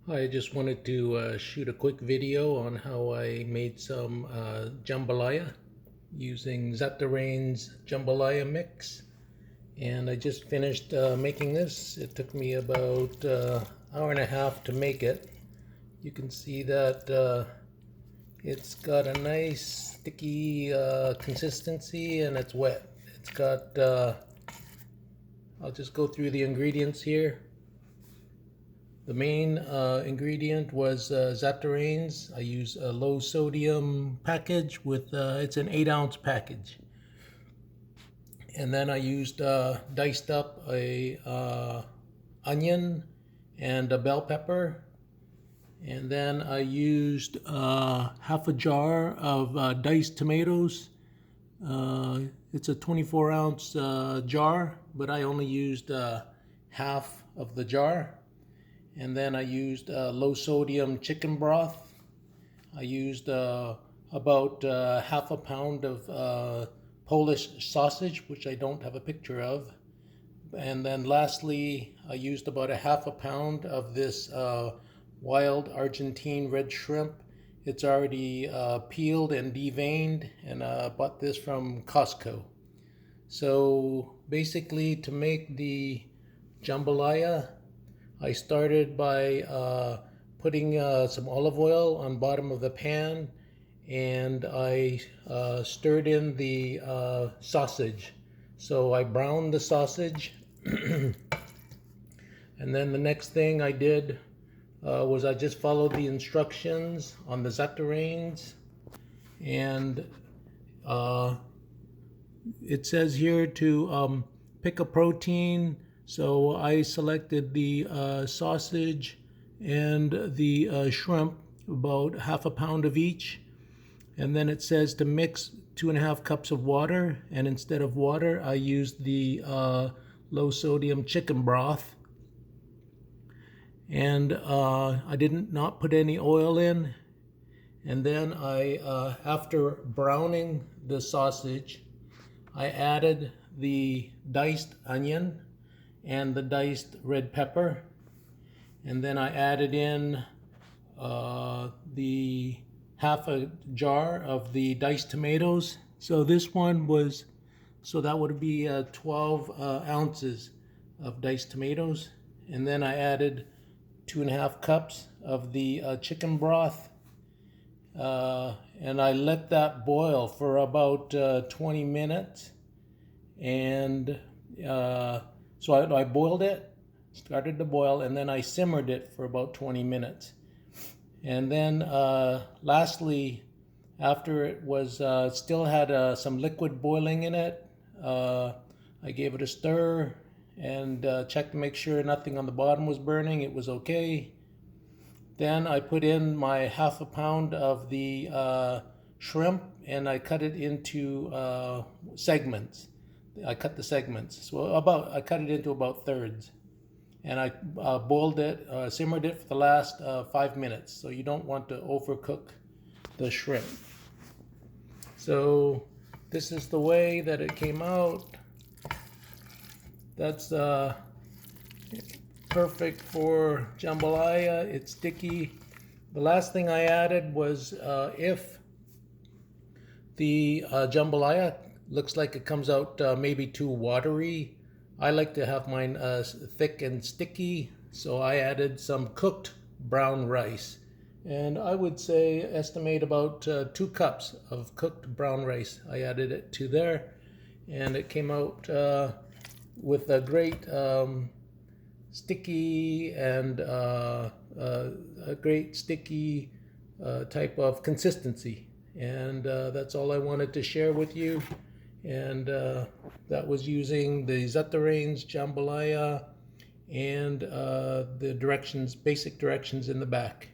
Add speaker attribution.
Speaker 1: I just wanted to shoot a quick video on how I made some jambalaya using Zatarain's jambalaya mix. And I just finished making this. It took me about hour and a half to make it. You can see that it's got a nice sticky consistency and it's wet. It's got, I'll just go through the ingredients here. The main ingredient was Zatarain's. I use a low sodium package with, it's an 8-ounce package. And then I used diced up a onion and a bell pepper. And then I used half a jar of diced tomatoes. It's a 24-ounce jar, but I only used half of the jar. And then I used low sodium chicken broth. I used about half a pound of Polish sausage, which I don't have a picture of. And then lastly, I used about a half a pound of this wild Argentine red shrimp. It's already peeled and deveined, and I bought this from Costco. So basically, to make the jambalaya, I started by putting some olive oil on bottom of the pan, and I stirred in the sausage. So I browned the sausage, and then the next thing I did was I just followed the instructions on the Zatarain's, and it says here to pick a protein. So I selected the sausage and the shrimp, about half a pound of each. And then it says to mix 2.5 cups of water. And instead of water, I used the low sodium chicken broth. And I didn't not put any oil in. And then I, after browning the sausage, I added the diced onion and the diced red pepper, and then I added in the half a jar of the diced tomatoes. So this one was, so that would be 12 ounces of diced tomatoes. And then I added 2.5 cups of the chicken broth, and I let that boil for about 20 minutes. And so I boiled it, started to boil, and then I simmered it for about 20 minutes. And then lastly, after it was still had some liquid boiling in it, I gave it a stir and checked to make sure nothing on the bottom was burning. It was okay. Then I put in my half a pound of the shrimp, and I cut it into segments. I cut the segments. So I cut it into about thirds. And I boiled it, simmered it for the last 5 minutes. So you don't want to overcook the shrimp. So this is the way that it came out. That's perfect for jambalaya. It's sticky. The last thing I added was if the jambalaya looks like it comes out maybe too watery, I like to have mine thick and sticky, so I added some cooked brown rice. And I would say estimate about 2 cups of cooked brown rice. I added it to there, and it came out with a great sticky and a great sticky type of consistency. And that's all I wanted to share with you. And that was using the Zatarain's jambalaya and the directions, basic directions in the back.